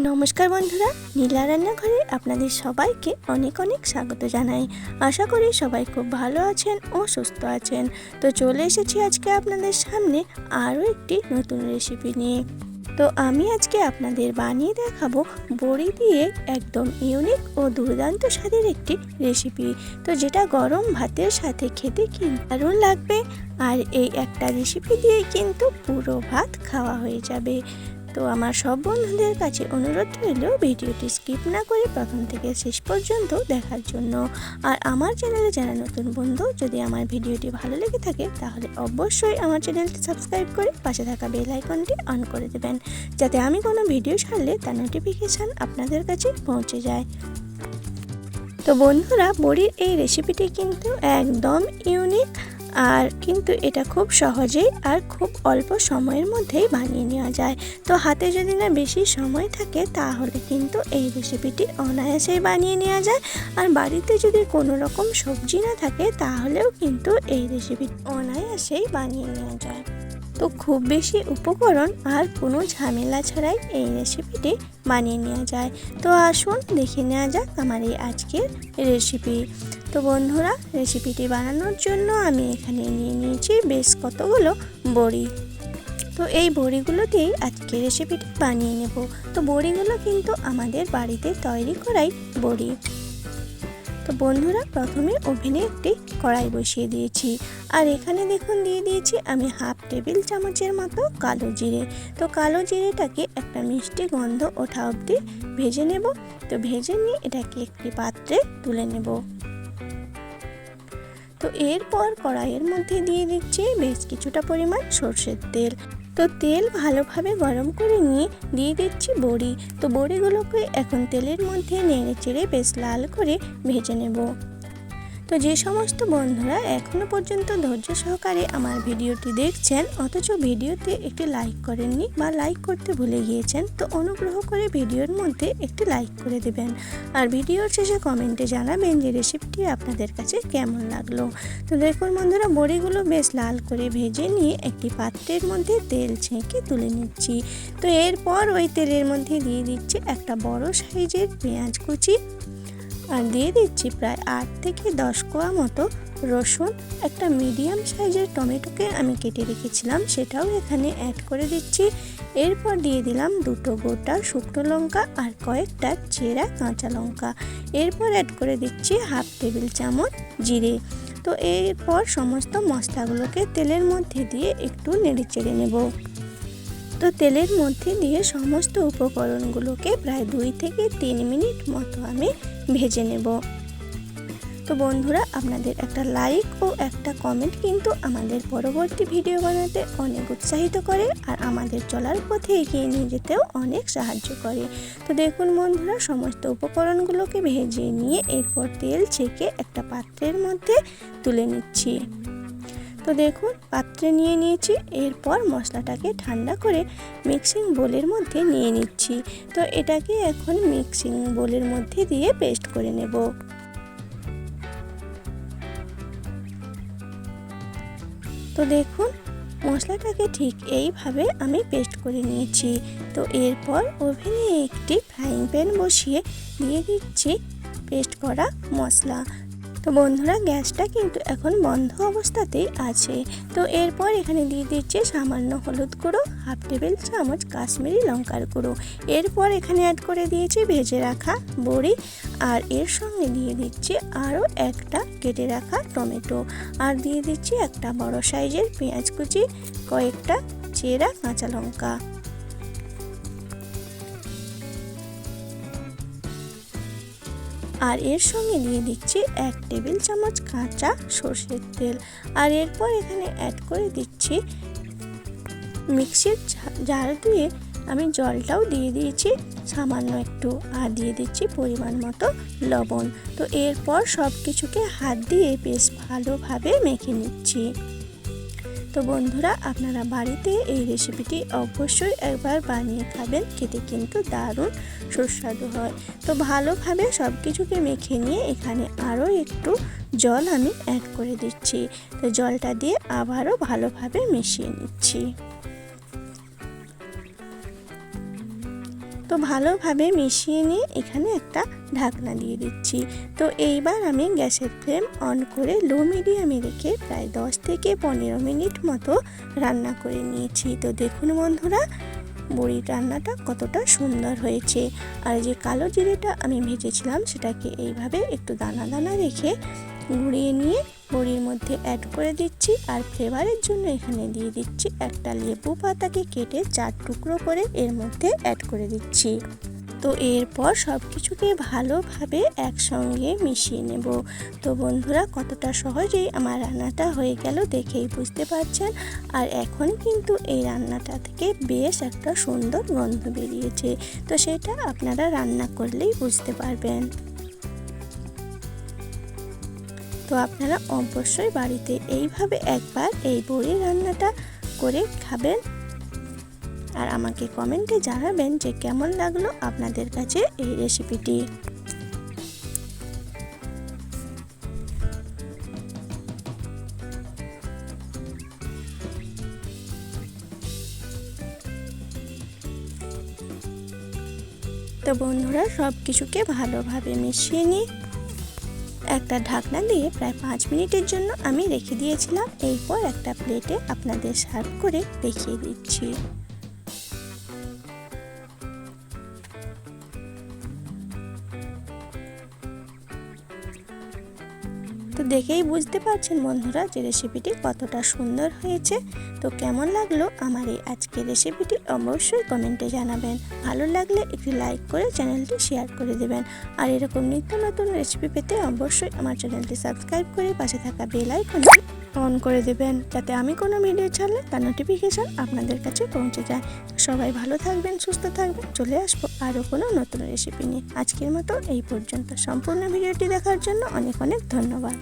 নমস্কার বন্ধুরা, নীলা রান্নাঘরে আপনাদের সবাইকে অনেক অনেক স্বাগত জানাই। আশা করি সবাই খুব ভালো আছেন ও সুস্থ আছেন। তো চলে এসেছি আজকে আপনাদের সামনে আরও একটি নতুন রেসিপি নিয়ে। তো আমি আজকে আপনাদের বানিয়ে দেখাবো বড়ি দিয়ে একদম ইউনিক ও দুর্দান্ত স্বাদের একটি রেসিপি। তো যেটা গরম ভাতের সাথে খেতে কি দারুণ লাগবে, আর এই একটা রেসিপি দিয়ে কিন্তু পুরো ভাত খাওয়া হয়ে যাবে। তো আমার সব বন্ধুদের কাছে অনুরোধ রইল ভিডিওটি স্কিপ না করে প্রথম থেকে শেষ পর্যন্ত দেখার জন্য। আর আমার চ্যানেলে যারা নতুন বন্ধু, যদি আমার ভিডিওটি ভালো লেগে থাকে তাহলে অবশ্যই আমার চ্যানেলটি সাবস্ক্রাইব করে পাশে থাকা বেল আইকনটি অন করে দেবেন, যাতে আমি কোনো ভিডিও ছাড়লে তার নোটিফিকেশান আপনাদের কাছে পৌঁছে যায়। তো বন্ধুরা, বড়ির এই রেসিপিটি কিন্তু একদম ইউনিক, আর কিন্তু এটা খুব সহজেই আর খুব অল্প সময়ের মধ্যেই বানিয়ে নেওয়া যায়। তো হাতে যদি না বেশি সময় থাকে তাহলে কিন্তু এই রেসিপিটি অনায়াসেই বানিয়ে নেওয়া যায়। আর বাড়িতে যদি কোনো রকম সবজি না থাকে তাহলেও কিন্তু এই রেসিপিটি অনায়াসেই বানিয়ে নেওয়া যায়। তো খুব বেশি উপকরণ আর কোনো ঝামেলা ছাড়াই এই রেসিপিটি বানিয়ে নেওয়া যায়। তো আসুন দেখে নেওয়া যাক আমার এই আজকের রেসিপি। তো বন্ধুরা, রেসিপিটি বানানোর জন্য আমি এখানে নিয়ে নিয়েছি বেশ কতগুলো বড়ি। তো এই বড়িগুলো দিয়েই আজকে রেসিপিটি বানিয়ে নেব। তো বড়িগুলো কিন্তু আমাদের বাড়িতে তৈরি করাই বড়ি। তো বন্ধুরা, প্রথমে ওভেনে একটি কড়াই বসিয়ে দিয়েছি, আর এখানে দেখুন দিয়ে দিয়েছি আমি হাফ টেবিল চামচের মতো কালো জিরে। তো কালো জিরেটাকে একটা মিষ্টি গন্ধ ওঠা অবধি ভেজে নেব। তো ভেজে নিয়ে এটাকে একটি পাত্রে তুলে নেব। তো এরপর কড়াইয়ের মধ্যে দিয়ে দিচ্ছি বেশ কিছুটা পরিমাণ সরষের তেল। তো তেল ভালোভাবে গরম করে নিয়ে দিয়ে দিচ্ছি বড়ি। তো বড়িগুলোকে এখন তেলের মধ্যে নেড়ে চেড়ে বেশ লাল করে ভেজে নেব। তো যে সমস্ত বন্ধুরা এখনও পর্যন্ত ধৈর্য সহকারে আমার ভিডিওটি দেখছেন অথচ ভিডিওতে একটি লাইক করেননি বা লাইক করতে ভুলে গিয়েছেন, তো অনুগ্রহ করে ভিডিওর মধ্যে একটি লাইক করে দেবেন। আর ভিডিওর শেষে কমেন্টে জানাবেন যে রেসিপিটি আপনাদের কাছে কেমন লাগলো। তো দেখুন বন্ধুরা, বড়িগুলো বেশ লাল করে ভেজে নিয়ে একটি পাত্রের মধ্যে তেল ছেঁকে তুলে নিচ্ছি। তো এরপর ওই তেলের মধ্যে দিয়ে দিচ্ছি একটা বড় সাইজের পেঁয়াজ কুচি, আর দিয়ে দিচ্ছি প্রায় 8 থেকে 10 কোয়া মতো রসুন। একটা মিডিয়াম সাইজের টমেটোকে আমি কেটে রেখেছিলাম, সেটাও এখানে অ্যাড করে দিচ্ছি। এরপর দিয়ে দিলাম দুটো গোটা শুকনো লঙ্কা আর কয়েকটা চেরা কাঁচা লঙ্কা। এরপর অ্যাড করে দিচ্ছি হাফ টেবিল চামচ জিরে। তো এরপর সমস্ত মশলাগুলোকে তেলের মধ্যে দিয়ে একটু নেড়ে চেড়ে নেব। তো তেলের মধ্যে দিয়ে সমস্ত উপকরণগুলোকে প্রায় 2 থেকে 3 মিনিট মতো আমি ভেজে নেব। তো বন্ধুরা, আপনাদের একটা লাইক ও একটা কমেন্ট কিন্তু আমাদের পরবর্তী ভিডিও বানাতে অনেক উৎসাহিত করে, আর আমাদের চলার পথে এগিয়ে নিয়ে যেতেও অনেক সাহায্য করে। তো দেখুন বন্ধুরা, সমস্ত উপকরণগুলোকে ভেজে নিয়ে এরপর তেল ছেঁকে একটা পাত্রের মধ্যে তুলে নিচ্ছি। তো দেখুন পাত্রে নিয়ে নিয়েছি। এরপর মশলাটাকে ঠান্ডা করে মিক্সিং বোলের মধ্যে নিয়ে নিচ্ছি। তো এটাকে এখন মিক্সিং বোলের মধ্যে দিয়ে পেস্ট করে নেব। তো দেখুন মশলাটাকে ঠিক এইভাবে আমি পেস্ট করে নিয়েছি। তো এরপর ওভেনে একটি ফ্রাইং প্যান বসিয়ে দিয়ে দিচ্ছি পেস্ট করা মশলা। তো বন্ধুরা, গ্যাসটা কিন্তু এখন বন্ধ অবস্থাতেই আছে। তো এরপর এখানে দিয়ে দিচ্ছি সামান্য হলুদ গুঁড়ো, হাফ টেবিল চামচ কাশ্মীরি লঙ্কার গুঁড়ো। এরপর এখানে অ্যাড করে দিয়েছি ভেজে রাখা বড়ি, আর এর সঙ্গে দিয়ে দিচ্ছি আরও একটা কেটে রাখা টমেটো, আর দিয়ে দিচ্ছি একটা বড় সাইজের পেঁয়াজ কুচি, কয়েকটা চেরা কাঁচা লঙ্কা। আর এর সঙ্গে দিয়ে দিচ্ছি 1 টেবিল চামচ কাঁচা সরষের তেল। আর এরপর এখানে অ্যাড করে দিচ্ছি মিক্সির জার দিয়ে আমি জলটাও দিয়ে দিয়েছি সামান্য একটু, আর দিয়ে দিচ্ছি পরিমাণ মতো লবণ। তো এরপর সব কিছুকে হাত দিয়ে বেশ ভালোভাবে মেখে নিচ্ছি। তো বন্ধুরা, আপনারা বাড়িতে এই রেসিপিটি অবশ্যই একবার বানিয়ে খাবেন, খেতে কিন্তু দারুণ সুস্বাদু হয়। তো ভালোভাবে সব কিছুকে মেখে নিয়ে এখানে আরও একটু জল আমি অ্যাড করে দিচ্ছি। তো জলটা দিয়ে আবারও ভালোভাবে মিশিয়ে নিচ্ছি। তো ভালোভাবে মিশিয়ে নিয়ে এখানে একটা ঢাকনা দিয়ে দিচ্ছি। তো এইবার আমি গ্যাসের ফ্লেম অন করে লো মিডিয়ামে রেখে প্রায় 10 থেকে 15 মিনিট মতো রান্না করে নিয়েছি। তো দেখুন বন্ধুরা, বড়ির রান্নাটা কতটা সুন্দর হয়েছে। আর যে কালো জিরেটা আমি ভেজেছিলাম সেটাকে এইভাবে একটু দানা দানা রেখে গুঁড়িয়ে নিয়ে বড়ির মধ্যে অ্যাড করে দিচ্ছি। আর ফ্লেভারের জন্য এখানে দিয়ে দিচ্ছি একটা লেবু পাতাকে কেটে 4 টুকরো করে এর মধ্যে অ্যাড করে দিচ্ছি। তো এরপর সব কিছুকে ভালোভাবে একসঙ্গে মিশিয়ে নেব। তো বন্ধুরা, কতটা সহজেই আমার রান্নাটা হয়ে গেল দেখেই বুঝতে পারছেন। আর এখন কিন্তু এই রান্নাটা থেকে বেশ একটা সুন্দর গন্ধ বেরিয়েছে। তো সেটা আপনারা রান্না করলেই বুঝতে পারবেন। তো আপনারা অবশ্যই বাড়িতে এইভাবে একবার এই বড়ির রান্নাটা করে খাবেন আর আমাকে কমেন্টে জানাবেন যে কেমন লাগলো আপনাদের কাছে এই রেসিপিটি। তো বন্ধুরা, সব কিছুকে ভালোভাবে মিশিয়ে নিয়ে একটা ঢাকনা দিয়ে প্রায় 5 মিনিটের জন্য আমি রেখে দিয়েছিলাম। এরপর একটা প্লেটে আপনাদের সার্ভ করে দেখিয়ে দিচ্ছি। তো দেখেই বুঝতে পারছেন বন্ধুরা যে রেসিপিটি কতটা সুন্দর হয়েছে। তো কেমন লাগলো আমার এই আজকের রেসিপিটি অবশ্যই কমেন্টে জানাবেন। ভালো লাগলে একটি লাইক করে চ্যানেলটি শেয়ার করে দেবেন। আর এরকম নিত্য নতুন রেসিপি পেতে অবশ্যই আমার চ্যানেলটি সাবস্ক্রাইব করে পাশে থাকা বেল আইকনটি অন করে দেবেন, যাতে আমি কোনো ভিডিও ছাড়লে তার নোটিফিকেশন আপনাদের কাছে পৌঁছে যায়। সবাই ভালো থাকবেন, সুস্থ থাকবেন। চলে আসবো আরও কোনো নতুন রেসিপি নিয়ে। আজকের মতো এই পর্যন্ত। সম্পূর্ণ ভিডিওটি দেখার জন্য অনেক অনেক ধন্যবাদ।